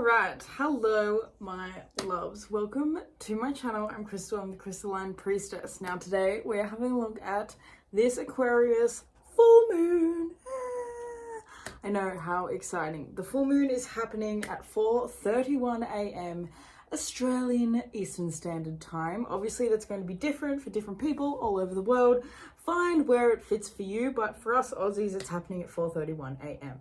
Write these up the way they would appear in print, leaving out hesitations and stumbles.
Alright, hello my loves. Welcome to my channel. I'm Crystal, I'm the Crystalline Priestess. Now today we're having a look at this Aquarius full moon. I know, how exciting. The full moon is happening at 4:31 a.m. Australian Eastern Standard Time. Obviously that's going to be different for different people all over the world. Find where it fits for you, but for us Aussies it's happening at 4:31 a.m.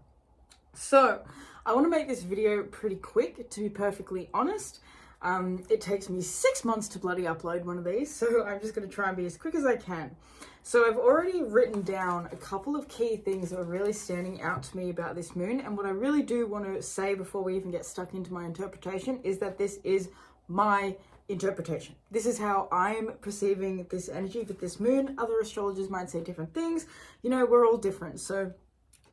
So, I want to make this video pretty quick, to be perfectly honest. It takes me 6 months to bloody upload one of these, so I'm just going to try and be as quick as I can. So I've already written down a couple of key things that are really standing out to me about this moon, and what I really do want to say before we even get stuck into my interpretation is that this is my interpretation. This is how I'm perceiving this energy with this moon. Other astrologers might say different things. You know, we're all different, so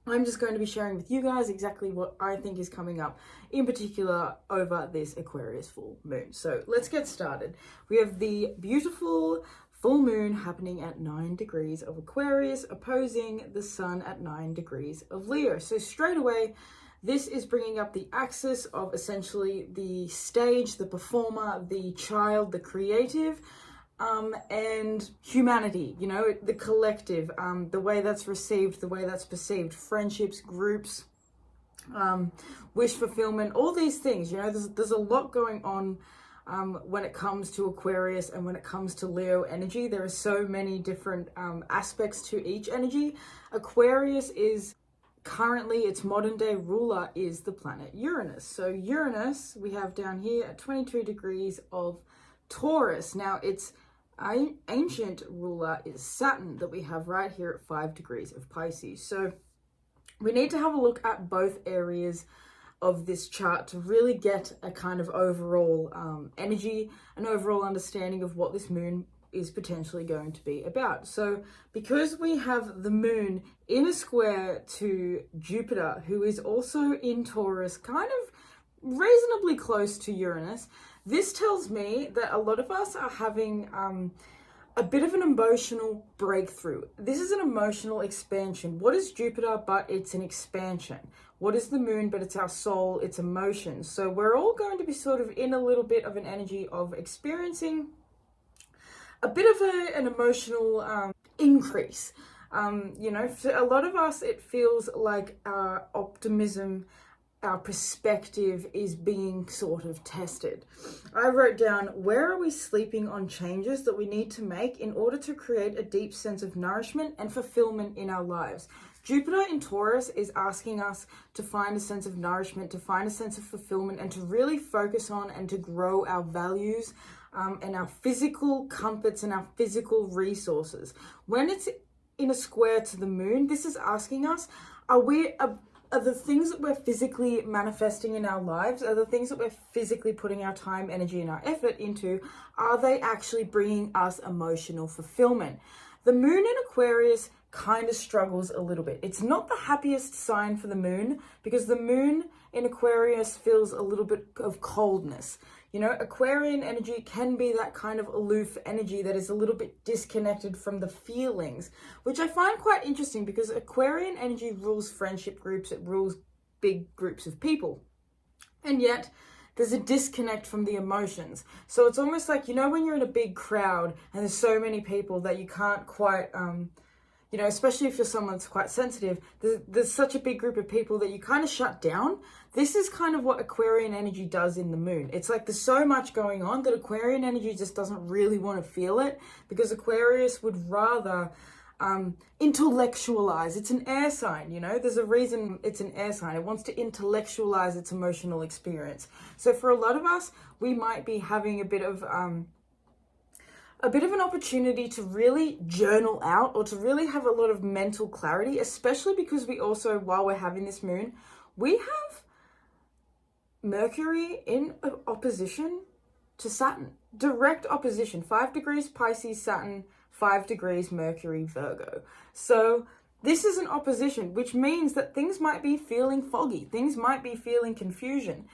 I'm just going to be sharing with you guys exactly what I think is coming up, in particular over this Aquarius full moon. So let's get started. We have the beautiful full moon happening at 9 degrees of Aquarius, opposing the sun at 9 degrees of Leo. So straight away, this is bringing up the axis of essentially the stage, the performer, the child, the creative, and humanity, you know, the collective, the way that's received, the way that's perceived, friendships, groups, wish fulfillment, all these things. You know, there's a lot going on when it comes to Aquarius and when it comes to Leo energy. There are so many different aspects to each energy. Aquarius is currently, its modern day ruler is the planet Uranus. So Uranus we have down here at 22 degrees of Taurus. Now its ancient ruler is Saturn that we have right here at 5 degrees of Pisces. So we need to have a look at both areas of this chart to really get a kind of overall energy, an overall understanding of what this moon is potentially going to be about. So because we have the moon in a square to Jupiter, who is also in Taurus, kind of reasonably close to Uranus, this tells me that a lot of us are having a bit of an emotional breakthrough. This is an emotional expansion. What is Jupiter but it's an expansion? What is the moon but it's our soul, it's emotions? So we're all going to be sort of in a little bit of an energy of experiencing a bit of an emotional increase. You know, for a lot of us it feels like our optimism, our perspective is being sort of tested. I wrote down, where are we sleeping on changes that we need to make in order to create a deep sense of nourishment and fulfillment in our lives? Jupiter in Taurus is asking us to find a sense of nourishment, to find a sense of fulfillment, and to really focus on and to grow our values and our physical comforts and our physical resources. When it's in a square to the moon, this is asking us, are the things that we're physically manifesting in our lives, are the things that we're physically putting our time, energy, and our effort into, are they actually bringing us emotional fulfillment? The moon in Aquarius kind of struggles a little bit. It's not the happiest sign for the moon because the moon in Aquarius feels a little bit of coldness. You know, Aquarian energy can be that kind of aloof energy that is a little bit disconnected from the feelings, which I find quite interesting because Aquarian energy rules friendship groups, it rules big groups of people. And yet there's a disconnect from the emotions. So it's almost like, you know, when you're in a big crowd and there's so many people that you can't quite, you know, especially if you're someone that's quite sensitive, there's such a big group of people that you kind of shut down. This is kind of what Aquarian energy does in the moon. It's like there's so much going on that Aquarian energy just doesn't really want to feel it because Aquarius would rather intellectualize. It's an air sign, you know, there's a reason it's an air sign. It wants to intellectualize its emotional experience. So for a lot of us, we might be having a bit of an opportunity to really journal out or to really have a lot of mental clarity, especially because we also, while we're having this moon, we have Mercury in opposition to Saturn. Direct opposition. 5 degrees Pisces, Saturn, 5 degrees Mercury, Virgo. So this is an opposition, which means that things might be feeling foggy. Things might be feeling confusion.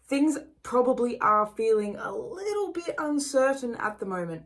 Things probably are feeling a little bit uncertain at the moment.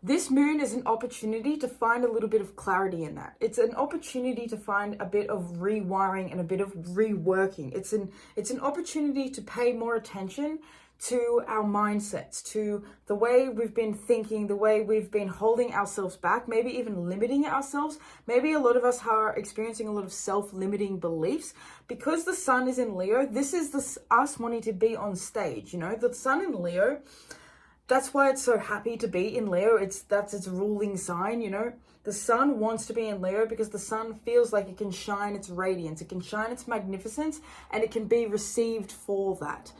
this moon is an opportunity to find a little bit of clarity in that. It's an opportunity to find a bit of rewiring and a bit of reworking. It's an opportunity to pay more attention to our mindsets, to the way we've been thinking, the way we've been holding ourselves back, maybe even limiting ourselves. Maybe a lot of us are experiencing a lot of self-limiting beliefs. Because the sun is in Leo, this is us wanting to be on stage, you know? The sun in Leo, that's why it's so happy to be in Leo. That's its ruling sign, you know? The sun wants to be in Leo because the sun feels like it can shine its radiance, it can shine its magnificence, and it can be received for that.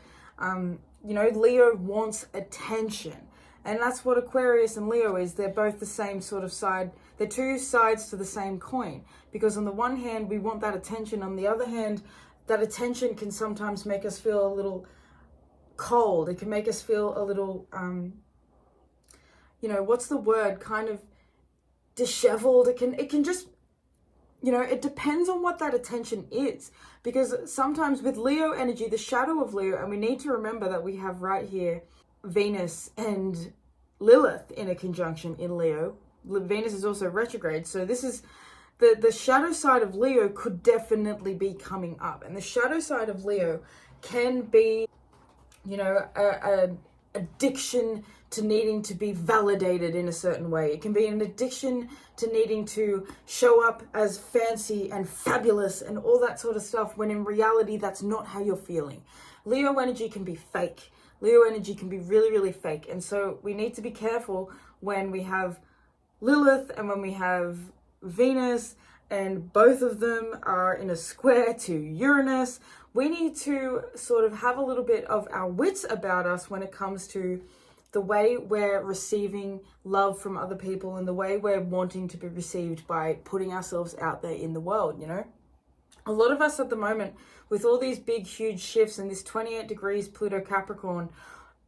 You know, Leo wants attention. And that's what Aquarius and Leo is. They're both the same sort of side. They're two sides to the same coin. Because on the one hand, we want that attention. On the other hand, that attention can sometimes make us feel a little cold. It can make us feel a little, you know, what's the word? Kind of disheveled. It can just, you know, it depends on what that attention is. Because sometimes with Leo energy, the shadow of Leo, and we need to remember that we have right here Venus and Lilith in a conjunction in Leo. Venus is also retrograde. So this is the shadow side of Leo could definitely be coming up. And the shadow side of Leo can be, you know, an addiction to needing to be validated in a certain way. It can be an addiction to needing to show up as fancy and fabulous and all that sort of stuff, when in reality, that's not how you're feeling. Leo energy can be fake. Leo energy can be really, really fake. And so we need to be careful when we have Lilith and when we have Venus, and both of them are in a square to Uranus. We need to sort of have a little bit of our wits about us when it comes to the way we're receiving love from other people and the way we're wanting to be received by putting ourselves out there in the world, you know? A lot of us at the moment, with all these big, huge shifts and this 28 degrees Pluto Capricorn,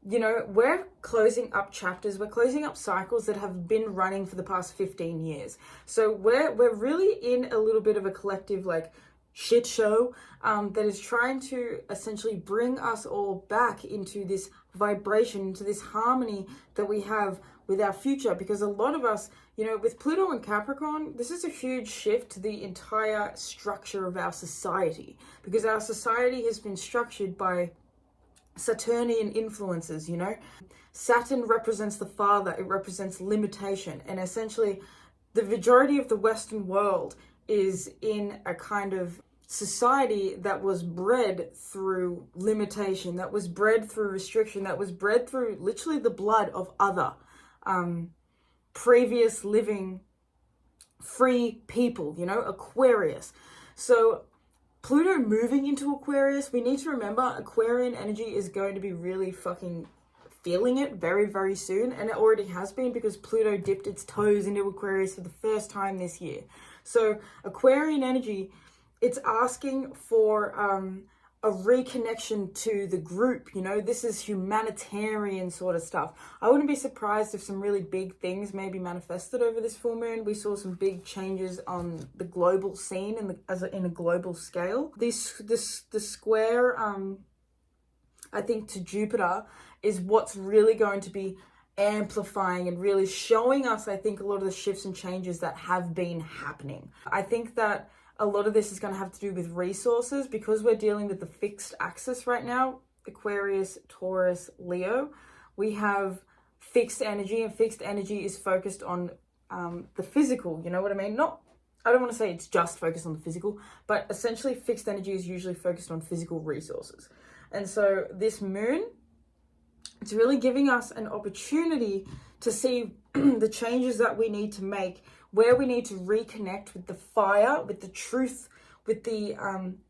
you know, we're closing up chapters, we're closing up cycles that have been running for the past 15 years. So we're really in a little bit of a collective, like, shit show that is trying to essentially bring us all back into this vibration, into this harmony that we have with our future. Because a lot of us, you know, with Pluto and Capricorn, this is a huge shift to the entire structure of our society, because our society has been structured by Saturnian influences, you know. Saturn represents the father, it represents limitation, and essentially the majority of the Western world is in a kind of society that was bred through limitation, that was bred through restriction, that was bred through literally the blood of other previous living free people, you know, Aquarius. So Pluto moving into Aquarius, we need to remember Aquarian energy is going to be really fucking feeling it very, very soon. And it already has been, because Pluto dipped its toes into Aquarius for the first time this year. So Aquarian energy, it's asking for a reconnection to the group, you know. This is humanitarian sort of stuff. I wouldn't be surprised if some really big things maybe manifested over this full moon. We saw some big changes on the global scene in a global scale. The square, I think, to Jupiter is what's really going to be amplifying and really showing us, I think, a lot of the shifts and changes that have been happening. I think that a lot of this is going to have to do with resources, because we're dealing with the fixed axis right now, Aquarius, Taurus, Leo. We have fixed energy, and fixed energy is focused on the physical, you know what I mean? I don't want to say it's just focused on the physical, but essentially fixed energy is usually focused on physical resources. And so this moon, it's really giving us an opportunity to see the changes that we need to make, where we need to reconnect with the fire, with the truth, with the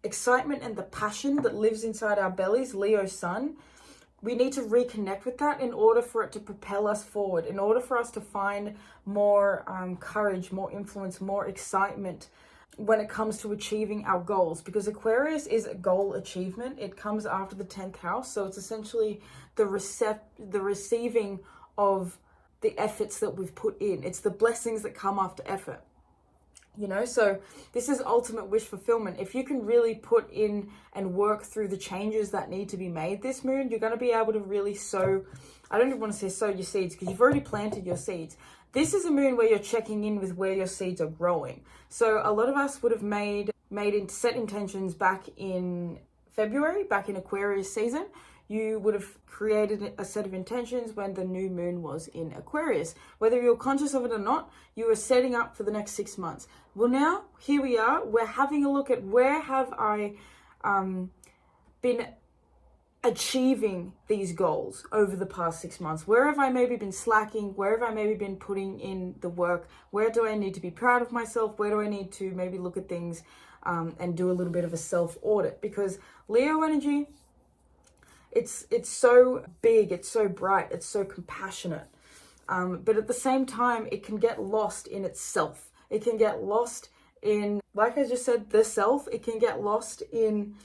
excitement and the passion that lives inside our bellies, Leo sun. We need to reconnect with that in order for it to propel us forward, in order for us to find more courage, more influence, more excitement when it comes to achieving our goals. Because Aquarius is a goal achievement. It comes after the 10th house. So it's essentially the receiving of the efforts that we've put in. It's the blessings that come after effort, you know. So this is ultimate wish fulfillment. If you can really put in and work through the changes that need to be made this moon, you're going to be able to really sow I don't even want to say sow your seeds because you've already planted your seeds. This is a moon where you're checking in with where your seeds are growing. So a lot of us would have set intentions back in February, back in Aquarius season. You would have created a set of intentions when the new moon was in Aquarius. Whether you're conscious of it or not, you were setting up for the next 6 months. Well, now, here we are. We're having a look at where have I been achieving these goals over the past 6 months. Where have I maybe been slacking? Where have I maybe been putting in the work? Where do I need to be proud of myself? Where do I need to maybe look at things and do a little bit of a self-audit? Because Leo energy, it's so big, it's so bright, it's so compassionate. But at the same time, it can get lost in itself. It can get lost in, like I just said, the self. It can get lost in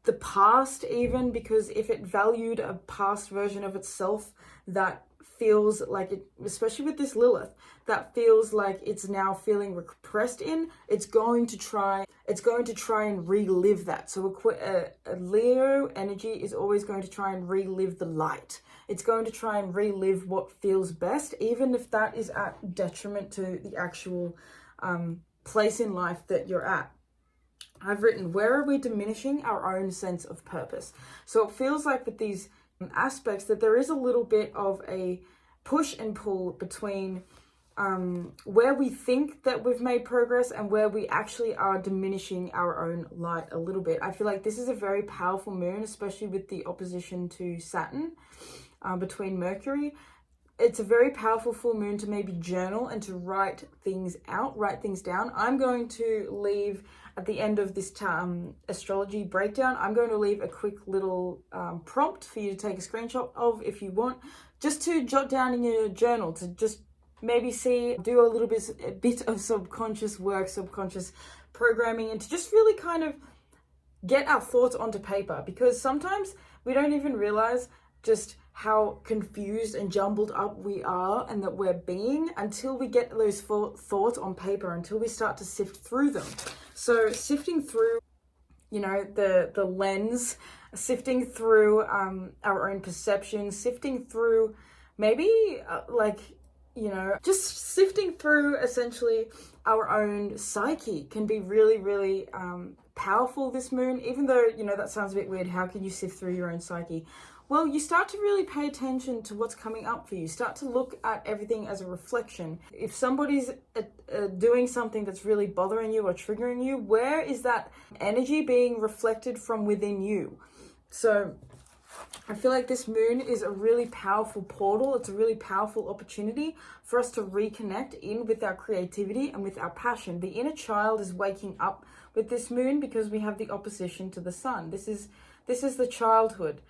the past even, because if it valued a past version of itself that feels like it, especially with this Lilith, that feels like it's now feeling repressed in, it's going to try and relive that. So a Leo energy is always going to try and relive the light. It's going to try and relive what feels best, even if that is at detriment to the actual place in life that you're at. I've written, where are we diminishing our own sense of purpose? So it feels like with these aspects that there is a little bit of a push and pull between where we think that we've made progress and where we actually are diminishing our own light a little bit. I feel like this is a very powerful moon, especially with the opposition to Saturn between Mercury. It's a very powerful full moon to maybe journal and to write things out, write things down. I'm going to leave at the end of this astrology breakdown, I'm going to leave a quick little prompt for you to take a screenshot of if you want, just to jot down in your journal, to just maybe do a bit of subconscious work, subconscious programming, and to just really kind of get our thoughts onto paper, because sometimes we don't even realize just how confused and jumbled up we are and that we're being until we get those thoughts on paper, until we start to sift through them. So sifting through, the lens, sifting through our own perceptions, sifting through maybe just sifting through essentially our own psyche can be really, really powerful this moon, even though, that sounds a bit weird. How can you sift through your own psyche? Well, you start to really pay attention to what's coming up for you. Start to look at everything as a reflection. If somebody's doing something that's really bothering you or triggering you, where is that energy being reflected from within you? So I feel like this moon is a really powerful portal. It's a really powerful opportunity for us to reconnect in with our creativity and with our passion. The inner child is waking up with this moon because we have the opposition to the sun. This is the childhood.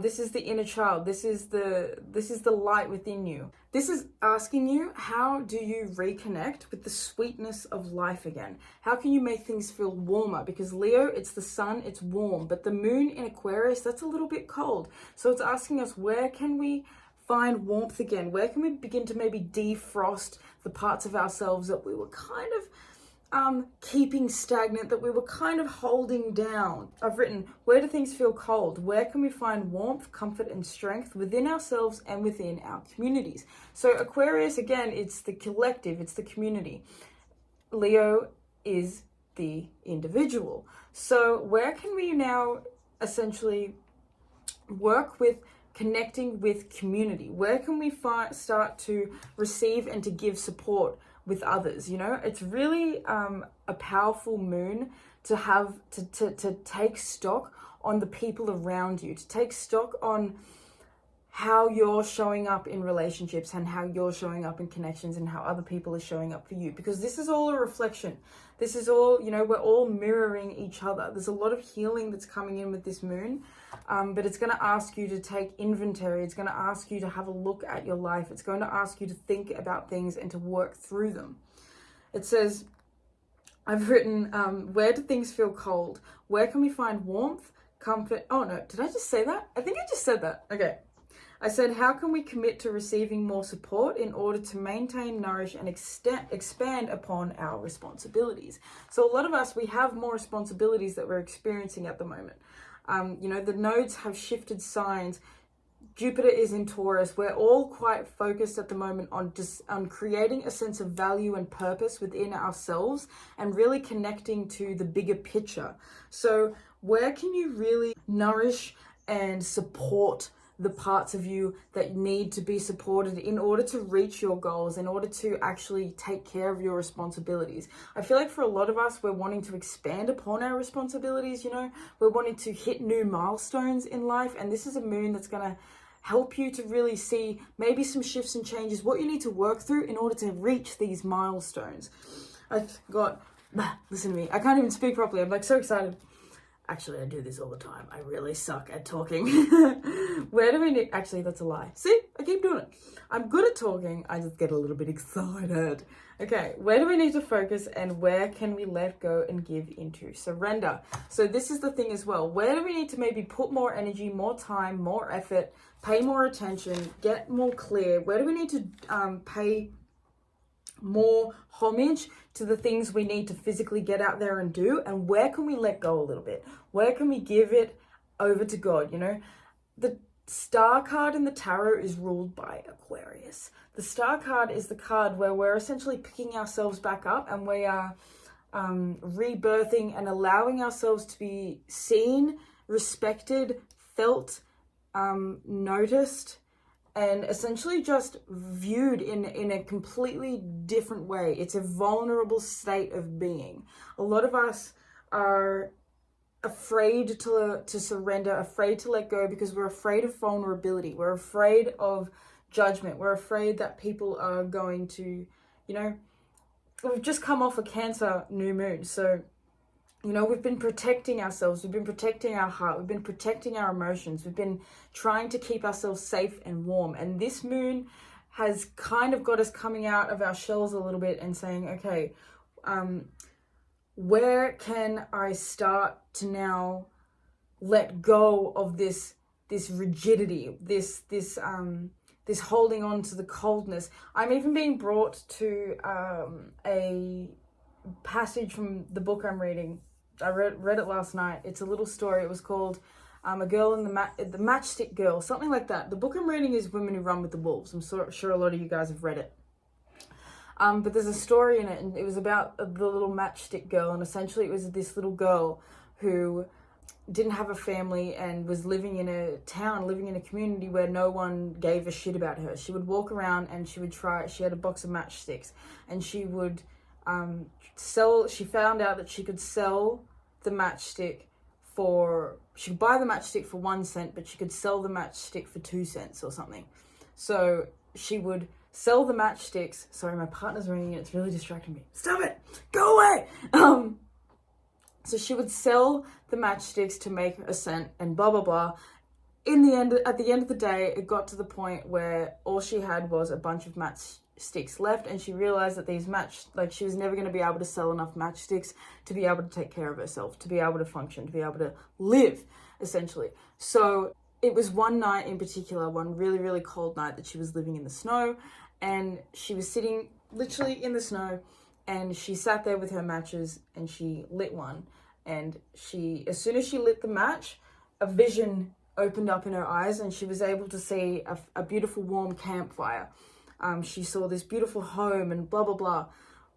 This is the inner child. This is the light within you. This is asking you, how do you reconnect with the sweetness of life again? How can you make things feel warmer? Because Leo, it's the sun, it's warm, but the moon in Aquarius, that's a little bit cold. So it's asking us, where can we find warmth again? Where can we begin to maybe defrost the parts of ourselves that we were kind of keeping stagnant, that we were kind of holding down? I've written, where do things feel cold? Where can we find warmth, comfort, and strength within ourselves and within our communities? So Aquarius, again, it's the collective, it's the community. Leo is the individual. So where can we now essentially work with connecting with community? Where can we start to receive and to give support with others? It's really a powerful moon to have to take stock on the people around you, to take stock on how you're showing up in relationships and how you're showing up in connections and how other people are showing up for you, because this is all a reflection. This is all, we're all mirroring each other. There's a lot of healing that's coming in with this moon, but it's going to ask you to take inventory. It's going to ask you to have a look at your life. It's going to ask you to think about things and to work through them. It says, I've written, where do things feel cold? Where can we find warmth, comfort? Oh no, did I just say that? I think I just said that. Okay. I said, how can we commit to receiving more support in order to maintain, nourish, and expand upon our responsibilities? So a lot of us, we have more responsibilities that we're experiencing at the moment. The nodes have shifted signs Jupiter is in Taurus. We're all quite focused at the moment on creating a sense of value and purpose within ourselves and really connecting to the bigger picture. So where can you really nourish and support the parts of you that need to be supported in order to reach your goals, in order to actually take care of your responsibilities? I feel like for a lot of us, we're wanting to expand upon our responsibilities, we're wanting to hit new milestones in life, and this is a moon that's going to help you to really see maybe some shifts and changes, what you need to work through in order to reach these milestones. Listen to me, I can't even speak properly, I'm like so excited. Actually, I do this all the time. I really suck at talking. Where do we need... Actually, that's a lie. See? I keep doing it. I'm good at talking. I just get a little bit excited. Okay, where do we need to focus and where can we let go and give into surrender? So this is the thing as well. Where do we need to maybe put more energy, more time, more effort, pay more attention, get more clear? Where do we need to pay more homage to the things we need to physically get out there and do? And where can we let go a little bit? Where can we give it over to God? The star card in the tarot is ruled by Aquarius. The star card is the card where we're essentially picking ourselves back up and we are rebirthing and allowing ourselves to be seen, respected, felt, noticed, and essentially just viewed in a completely different way. It's a vulnerable state of being. A lot of us are afraid to surrender, afraid to let go because we're afraid of vulnerability. We're afraid of judgment. We're afraid that people are going to, we've just come off a Cancer new moon. So, we've been protecting ourselves. We've been protecting our heart. We've been protecting our emotions. We've been trying to keep ourselves safe and warm. And this moon has kind of got us coming out of our shells a little bit and saying, okay, where can I start to now let go of this rigidity, this holding on to the coldness? I'm even being brought to a passage from the book I'm reading. I read it last night. It's a little story. It was called A Girl in the Matchstick Girl, something like that. The book I'm reading is Women Who Run with the Wolves. I'm sure a lot of you guys have read it. But there's a story in it, and it was about the little matchstick girl, and essentially it was this little girl who didn't have a family and was living in a town, living in a community where no one gave a shit about her. She would walk around and she had a box of matchsticks, and she would she found out that she could sell the matchstick she could buy the matchstick for 1 cent, but she could sell the matchstick for 2 cents or something. So she would sell the matchsticks. Sorry, my partner's ringing and it's really distracting me. Stop it! Go away! So she would sell the matchsticks to make a cent and blah, blah, blah. At the end of the day, it got to the point where all she had was a bunch of matchsticks left, and she realized that she was never going to be able to sell enough matchsticks to be able to take care of herself, to be able to function, to be able to live, essentially. So it was one night in particular, one really, really cold night, that she was living in the snow, and she was sitting literally in the snow, and she sat there with her matches and she lit one, and as soon as she lit the match, a vision opened up in her eyes and she was able to see a beautiful warm campfire. She saw this beautiful home and blah, blah, blah.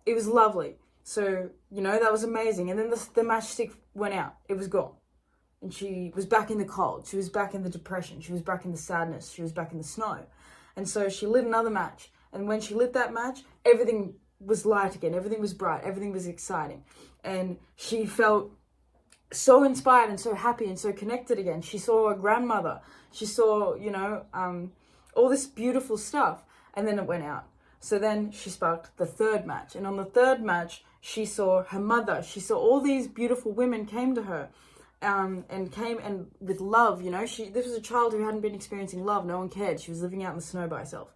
It was lovely. So, that was amazing. And then the matchstick went out. It was gone. And she was back in the cold. She was back in the depression. She was back in the sadness. She was back in the snow. And so she lit another match. And when she lit that match, everything was light again. Everything was bright. Everything was exciting. And she felt so inspired and so happy and so connected again. She saw her grandmother. She saw, all this beautiful stuff. And then it went out. So then she sparked the third match. And on the third match, she saw her mother. She saw all these beautiful women came to her and came and with love, this was a child who hadn't been experiencing love. No one cared. She was living out in the snow by herself.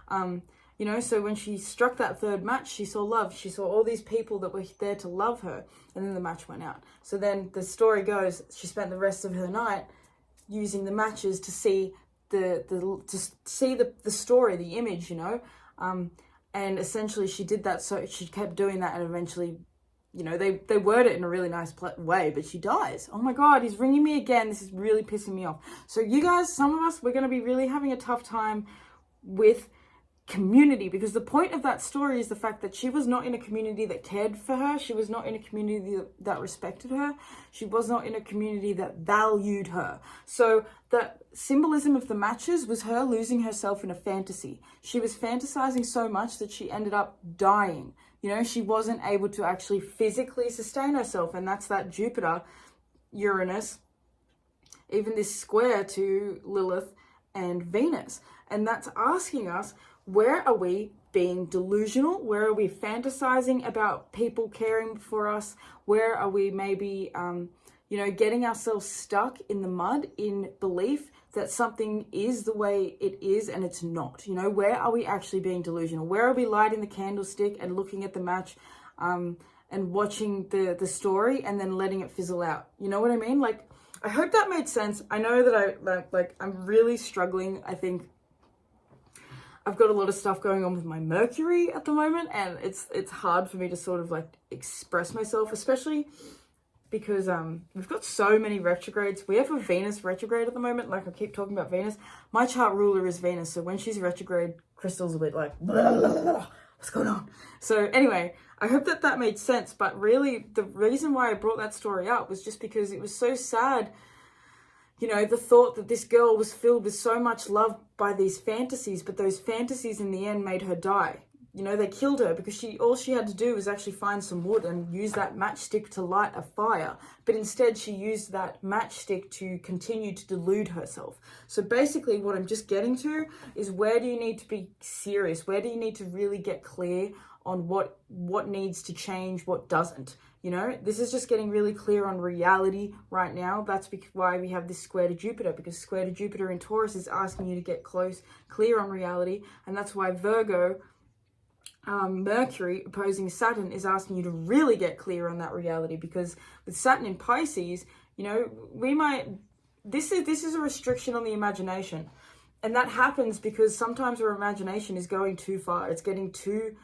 So when she struck that third match, she saw love. She saw all these people that were there to love her. And then the match went out. So then the story goes, she spent the rest of her night using the matches to see the story, the image, and essentially she did that. So she kept doing that, and eventually you know, they word it in a really nice way, but she dies. Oh my God, he's ringing me again. This is really pissing me off. So you guys, some of us, we're going to be really having a tough time with community, because the point of that story is the fact that she was not in a community that cared for her. She was not in a community that respected her. She was not in a community that valued her. So the symbolism of the matches was her losing herself in a fantasy. She was fantasizing so much that she ended up dying. You know, she wasn't able to actually physically sustain herself, and that's that Jupiter, Uranus, even this square to Lilith and Venus. And that's asking us, where are we being delusional? Where are we fantasizing about people caring for us? Where are we maybe, you know, getting ourselves stuck in the mud in belief that something is the way it is and it's not? You know, where are we actually being delusional? Where are we lighting the candlestick and looking at the match and watching the story and then letting it fizzle out? You know what I mean? Like, I hope that made sense. I know that I'm really struggling. I think I've got a lot of stuff going on with my Mercury at the moment, and it's hard for me to sort of like express myself, especially because we've got so many retrogrades. We have a Venus retrograde at the moment. Like, I keep talking about Venus. My chart ruler is Venus, so when she's retrograde, Crystal's a bit like, blah, blah, blah, blah. What's going on? So anyway, I hope that made sense. But really, the reason why I brought that story up was just because it was so sad. You know, the thought that this girl was filled with so much love by these fantasies, but those fantasies in the end made her die. You know, they killed her because all she had to do was actually find some wood and use that matchstick to light a fire. But instead, she used that matchstick to continue to delude herself. So basically, what I'm just getting to is, where do you need to be serious? Where do you need to really get clear on what needs to change, what doesn't? You know, this is just getting really clear on reality right now. That's why we have this square to Jupiter, because square to Jupiter in Taurus is asking you to get clear on reality. And that's why Virgo, Mercury opposing Saturn, is asking you to really get clear on that reality. Because with Saturn in Pisces, you know, this is a restriction on the imagination. And that happens because sometimes our imagination is going too far. It's getting too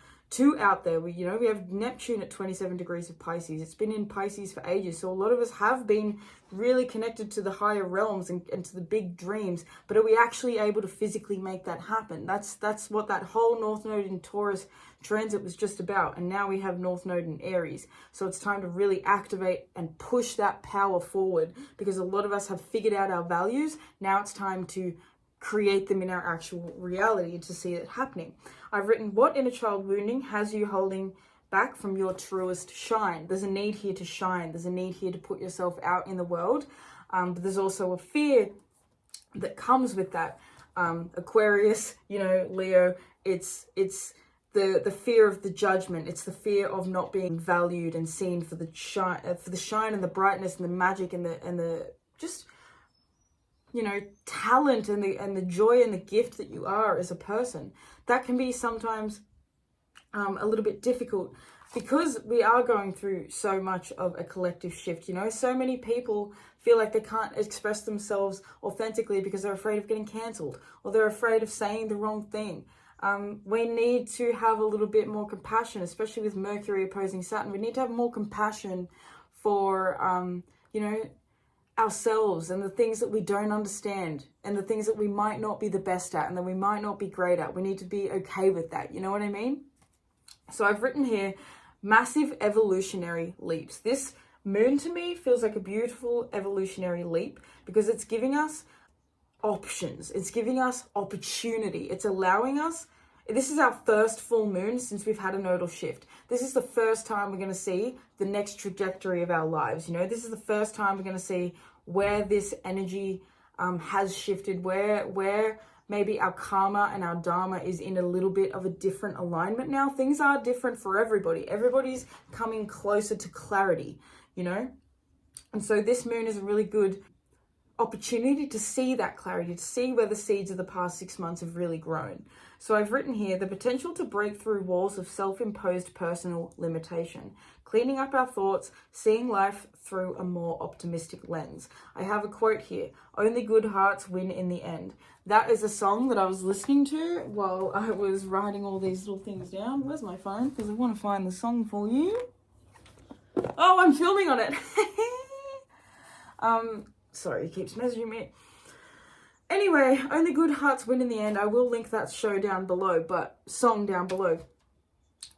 out there. We have Neptune at 27 degrees of Pisces. It's been in Pisces for ages. So a lot of us have been really connected to the higher realms and to the big dreams. But are we actually able to physically make that happen? That's what that whole North Node in Taurus transit was just about. And now we have North Node in Aries. So it's time to really activate and push that power forward, because a lot of us have figured out our values. Now it's time to create them in our actual reality to see it happening. I've written, what inner child wounding has you holding back from your truest shine? There's a need here to shine. There's a need here to put yourself out in the world. But there's also a fear that comes with that. Aquarius, you know, Leo, it's the fear of the judgment. It's the fear of not being valued and seen for the shine and the brightness and the magic and the just, you know, talent and the joy and the gift that you are as a person. That can be sometimes a little bit difficult, because we are going through so much of a collective shift. You know, so many people feel like they can't express themselves authentically because they're afraid of getting cancelled, or they're afraid of saying the wrong thing. We need to have a little bit more compassion, especially with Mercury opposing Saturn. We need to have more compassion for, you know, ourselves and the things that we don't understand and the things that we might not be the best at and that we might not be great at. We need to be okay with that. You know what I mean? So I've written here, massive evolutionary leaps. This moon to me feels like a beautiful evolutionary leap, because it's giving us options. It's giving us opportunity. It's allowing us. This is our first full moon since we've had a nodal shift. This is the first time we're going to see the next trajectory of our lives. You know, this is the first time we're going to see where this energy has shifted, where maybe our karma and our dharma is in a little bit of a different alignment now. Things are different for everybody. Everybody's coming closer to clarity, you know? And so this moon is a really good opportunity to see that clarity, to see where the seeds of the past 6 months have really grown. So I've written here, the potential to break through walls of self-imposed personal limitation, cleaning up our thoughts, seeing life through a more optimistic lens. I have a quote here, only good hearts win in the end. That is a song that I was listening to while I was writing all these little things down. Where's my phone? Because I want to find the song for you. Oh, I'm filming on it. Sorry, he keeps messaging me. Anyway, only good hearts win in the end. I will link that show down below, song down below.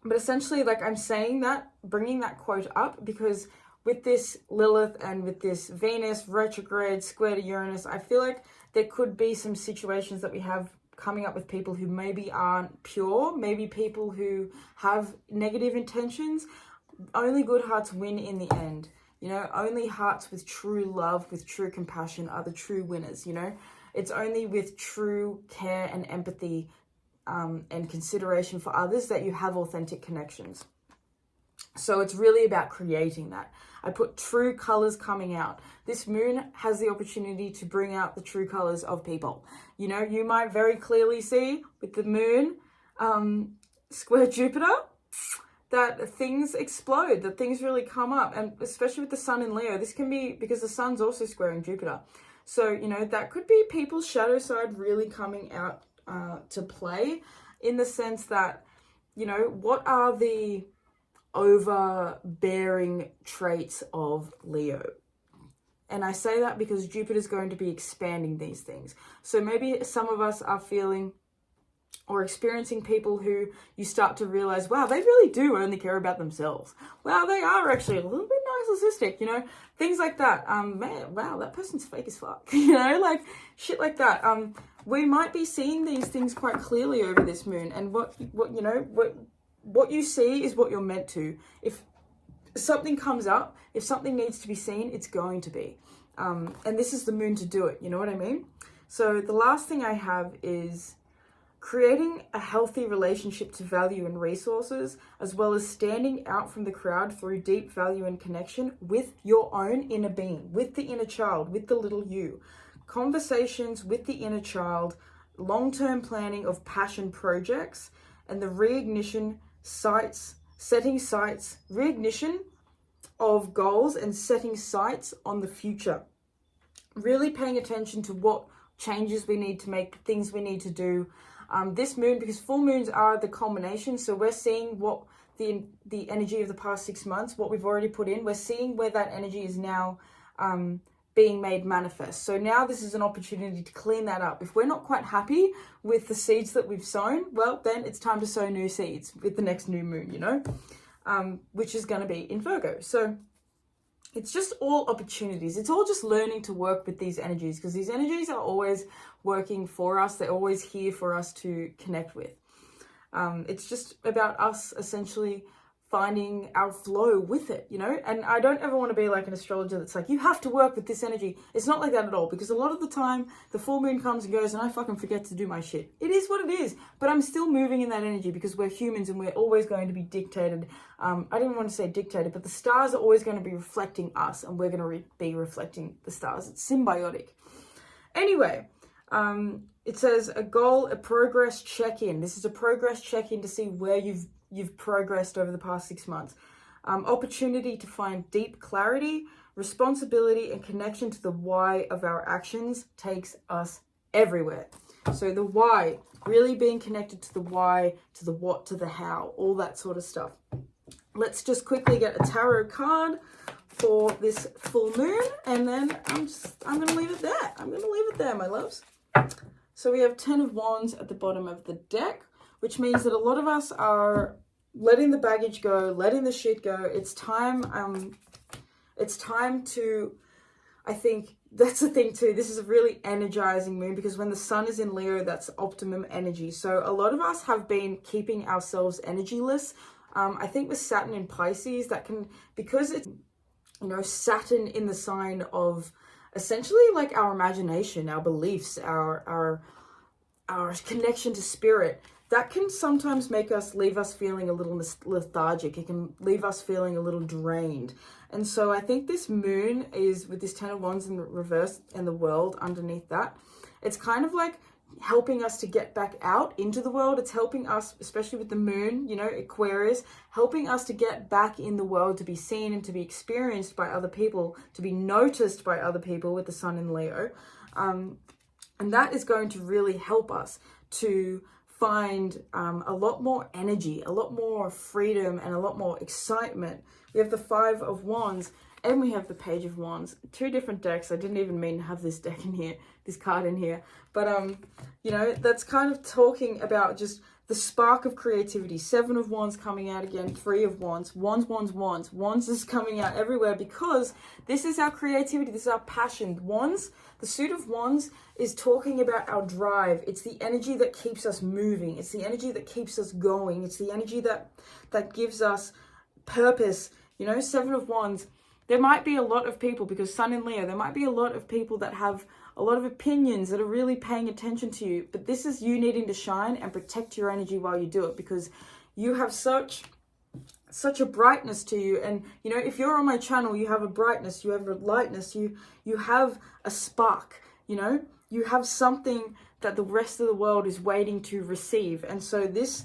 But essentially, like, I'm saying that, bringing that quote up, because with this Lilith and with this Venus retrograde square to Uranus, I feel like there could be some situations that we have coming up with people who maybe aren't pure, maybe people who have negative intentions. Only good hearts win in the end. You know, only hearts with true love, with true compassion are the true winners, you know? It's only with true care and empathy and consideration for others that you have authentic connections. So it's really about creating that. I put true colors coming out. This moon has the opportunity to bring out the true colors of people. You know, you might very clearly see with the moon square Jupiter that things explode, that things really come up. And especially with the sun in Leo, this can be because the sun's also squaring Jupiter. So, you know, that could be people's shadow side really coming out to play, in the sense that, you know, what are the overbearing traits of Leo? And I say that because Jupiter's going to be expanding these things. So maybe some of us are feeling or experiencing people who you start to realize, wow, they really do only care about themselves. Wow, they are actually a little bit narcissistic, you know, things like that. Man, wow, that person's fake as fuck, you know, like shit like that. We might be seeing these things quite clearly over this moon, and what you see is what you're meant to. If something comes up, if something needs to be seen, it's going to be. And this is the moon to do it, you know what I mean? So the last thing I have is creating a healthy relationship to value and resources, as well as standing out from the crowd through deep value and connection with your own inner being, with the inner child, with the little you. Conversations with the inner child, long-term planning of passion projects, and the reignition of goals and setting sights on the future. Really paying attention to what changes we need to make, things we need to do. This moon, because full moons are the culmination, so we're seeing what the energy of the past 6 months, what we've already put in, we're seeing where that energy is now being made manifest. So now this is an opportunity to clean that up. If we're not quite happy with the seeds that we've sown, well, then it's time to sow new seeds with the next new moon, you know, which is going to be in Virgo. So it's just all opportunities. It's all just learning to work with these energies, because these energies are always working for us. They're always here for us to connect with. It's just about us essentially finding our flow with it, you know? And I don't ever want to be like an astrologer that's like, you have to work with this energy. It's not like that at all, because a lot of the time the full moon comes and goes and I fucking forget to do my shit. It is what it is, but I'm still moving in that energy because we're humans and we're always going to be dictated. I didn't want to say dictated, but the stars are always going to be reflecting us and we're going to be reflecting the stars. It's symbiotic. Anyway, it says a goal, a progress check-in. This is a progress check-in to see where you've progressed over the past 6 months. Opportunity to find deep clarity, responsibility, and connection to the why of our actions takes us everywhere. So the why, really being connected to the why, to the what, to the how, all that sort of stuff. Let's just quickly get a tarot card for this full moon, and then I'm going to leave it there. I'm going to leave it there, my loves. So we have 10 of Wands at the bottom of the deck, which means that a lot of us are letting the baggage go, letting the shit go. It's time to, I think that's the thing too. This is a really energizing moon, because when the sun is in Leo, that's optimum energy. So a lot of us have been keeping ourselves energyless. I think with Saturn in Pisces, that can, because it's, you know, Saturn in the sign of essentially like our imagination, our beliefs, our connection to spirit, that can sometimes leave us feeling a little lethargic. It can leave us feeling a little drained. And so I think this moon is, with this 10 of Wands in reverse and the world underneath that, it's kind of like helping us to get back out into the world. It's helping us, especially with the moon, you know, Aquarius, helping us to get back in the world, to be seen and to be experienced by other people, to be noticed by other people with the sun in Leo. And that is going to really help us to find a lot more energy, a lot more freedom, and a lot more excitement. We have the Five of Wands and we have the Page of Wands. Two different decks. I didn't even mean to have this deck in here, this card in here. But, you know, that's kind of talking about just the spark of creativity. Seven of Wands coming out again. Three of Wands. Wands is coming out everywhere because this is our creativity. This is our passion. Wands, the suit of Wands is talking about our drive. It's the energy that keeps us moving. It's the energy that keeps us going. It's the energy that gives us purpose. You know, Seven of Wands. There might be a lot of people, because Sun in Leo, there might be a lot of people that have a lot of opinions that are really paying attention to you. But this is you needing to shine and protect your energy while you do it, because you have such a brightness to you. And, you know, if you're on my channel, you have a brightness, you have a lightness, you have a spark, you know, you have something that the rest of the world is waiting to receive. And so this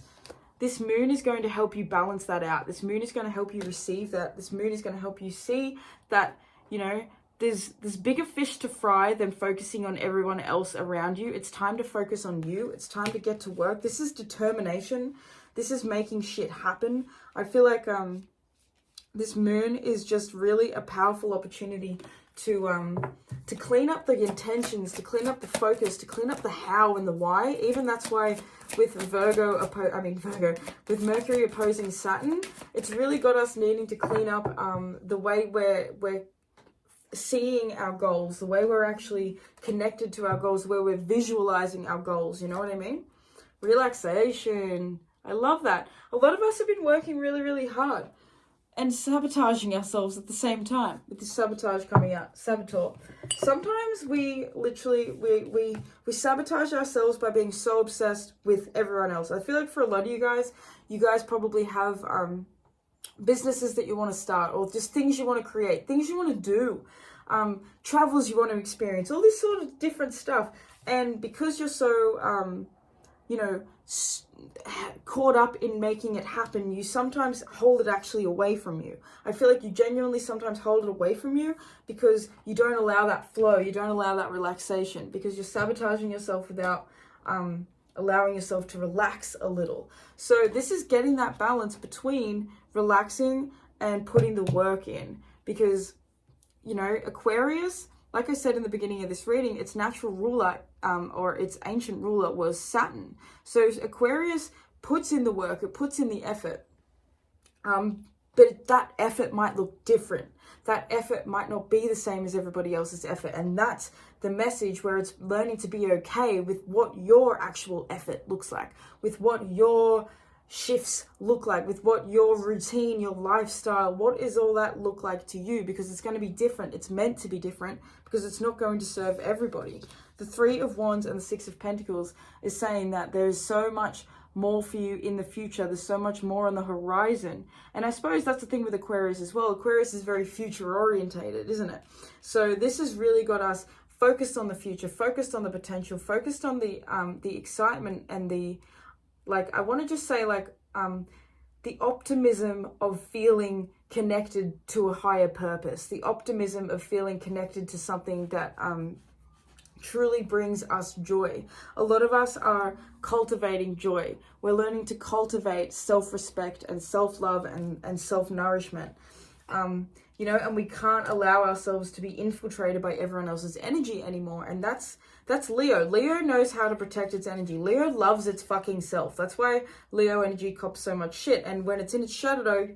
moon is going to help you balance that out. This moon is going to help you receive that. This moon is going to help you see that, you know, there's bigger fish to fry than focusing on everyone else around you. It's time to focus on you. It's time to get to work. This is determination. This is making shit happen. I feel like this moon is just really a powerful opportunity to clean up the intentions, to clean up the focus, to clean up the how and the why. Even that's why with with Mercury opposing Saturn, it's really got us needing to clean up the way we're seeing our goals, the way we're actually connected to our goals, where we're visualizing our goals. You know what I mean? Relaxation. I love that. A lot of us have been working really, really hard and sabotaging ourselves at the same time with this sabotage coming out. Saboteur. Sometimes we literally, we sabotage ourselves by being so obsessed with everyone else. I feel like for a lot of you guys probably have businesses that you want to start, or just things you want to create, things you want to do, travels you want to experience, all this sort of different stuff. And because you're so, you know, caught up in making it happen, you sometimes hold it actually away from you. I feel like you genuinely sometimes hold it away from you because you don't allow that flow, you don't allow that relaxation, because you're sabotaging yourself without allowing yourself to relax a little. So this is getting that balance between relaxing and putting the work in, because, you know, Aquarius, like I said in the beginning of this reading, its natural ruler or its ancient ruler was Saturn. So Aquarius puts in the work, it puts in the effort, but that effort might look different. That effort might not be the same as everybody else's effort. And that's the message, where it's learning to be okay with what your actual effort looks like, with what your shifts look like, with what your routine, your lifestyle, what is all that look like to you, because it's going to be different. It's meant to be different because it's not going to serve everybody. The Three of Wands and the Six of Pentacles is saying that there's so much more for you in the future. There's so much more on the horizon. And I suppose that's the thing with Aquarius as well. Aquarius is very future orientated, isn't it? So this has really got us focused on the future, focused on the potential, focused on the excitement and the, like, I want to just say, like, the optimism of feeling connected to a higher purpose, the optimism of feeling connected to something that truly brings us joy. A lot of us are cultivating joy. We're learning to cultivate self-respect and self-love and self-nourishment. You know, and we can't allow ourselves to be infiltrated by everyone else's energy anymore. And that's Leo. Leo knows how to protect its energy. Leo loves its fucking self. That's why Leo energy cops so much shit. And when it's in its shadow,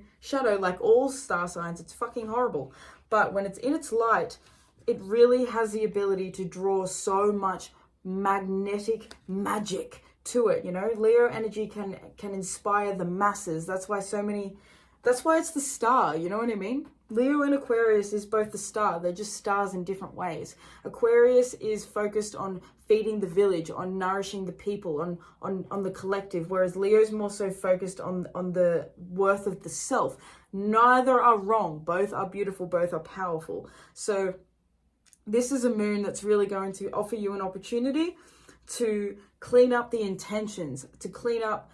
like all star signs, it's fucking horrible. But when it's in its light, it really has the ability to draw so much magnetic magic to it. You know, Leo energy can inspire the masses. That's why it's the star. You know what I mean? Leo and Aquarius is both the star. They're just stars in different ways. Aquarius is focused on feeding the village, on nourishing the people, on the collective, whereas Leo's more so focused on the worth of the self. Neither are wrong. Both are beautiful. Both are powerful. So this is a moon that's really going to offer you an opportunity to clean up the intentions, to clean up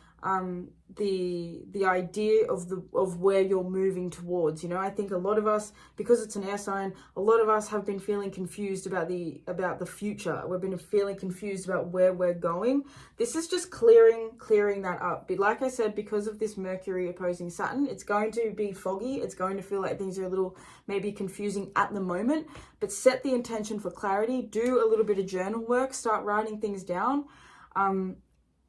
the idea of where you're moving towards. You know, I think a lot of us, because it's an air sign, a lot of us have been feeling confused about the future. We've been feeling confused about where we're going. This is just clearing that up. But like I said, because of this Mercury opposing Saturn, it's going to be foggy. It's going to feel like things are a little maybe confusing at the moment, but set the intention for clarity. Do a little bit of journal work, start writing things down.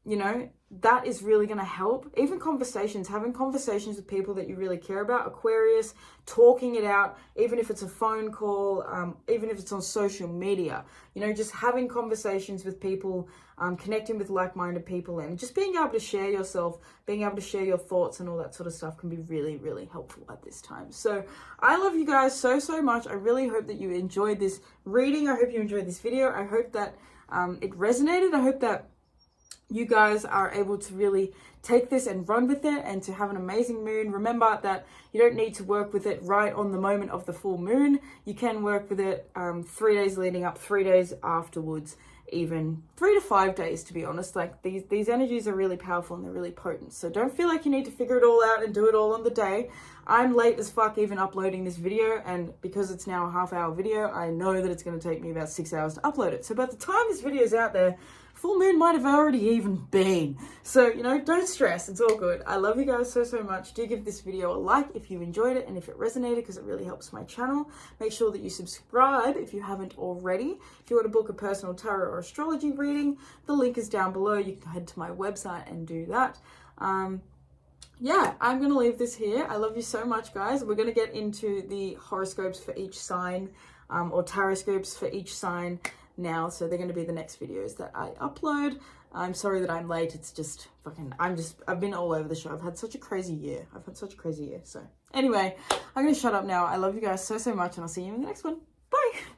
You know, that is really going to help. Even conversations, having conversations with people that you really care about, Aquarius, talking it out, even if it's a phone call, even if it's on social media, you know, just having conversations with people, connecting with like-minded people, and just being able to share yourself, being able to share your thoughts and all that sort of stuff can be really, really helpful at this time. So I love you guys so, so much. I really hope that you enjoyed this reading. I hope you enjoyed this video. I hope that it resonated. I hope that you guys are able to really take this and run with it and to have an amazing moon. Remember that you don't need to work with it right on the moment of the full moon. You can work with it 3 days leading up, 3 days afterwards, even 3 to 5 days, to be honest. Like these energies are really powerful and they're really potent. So don't feel like you need to figure it all out and do it all on the day. I'm late as fuck even uploading this video, and because it's now a half-hour video, I know that it's going to take me about 6 hours to upload it. So by the time this video is out there, full moon might have already even been. So, you know, don't stress. It's all good. I love you guys so, so much. Do give this video a like if you enjoyed it and if it resonated, because it really helps my channel. Make sure that you subscribe if you haven't already. If you want to book a personal tarot or astrology reading, the link is down below. You can head to my website and do that. Yeah, I'm going to leave this here. I love you so much, guys. We're going to get into the horoscopes for each sign, or taroscopes for each sign now. So they're going to be the next videos that I upload. I'm sorry that I'm late. It's just fucking, I've been all over the show. I've had such a crazy year. So anyway, I'm going to shut up now. I love you guys so, so much, and I'll see you in the next one. Bye.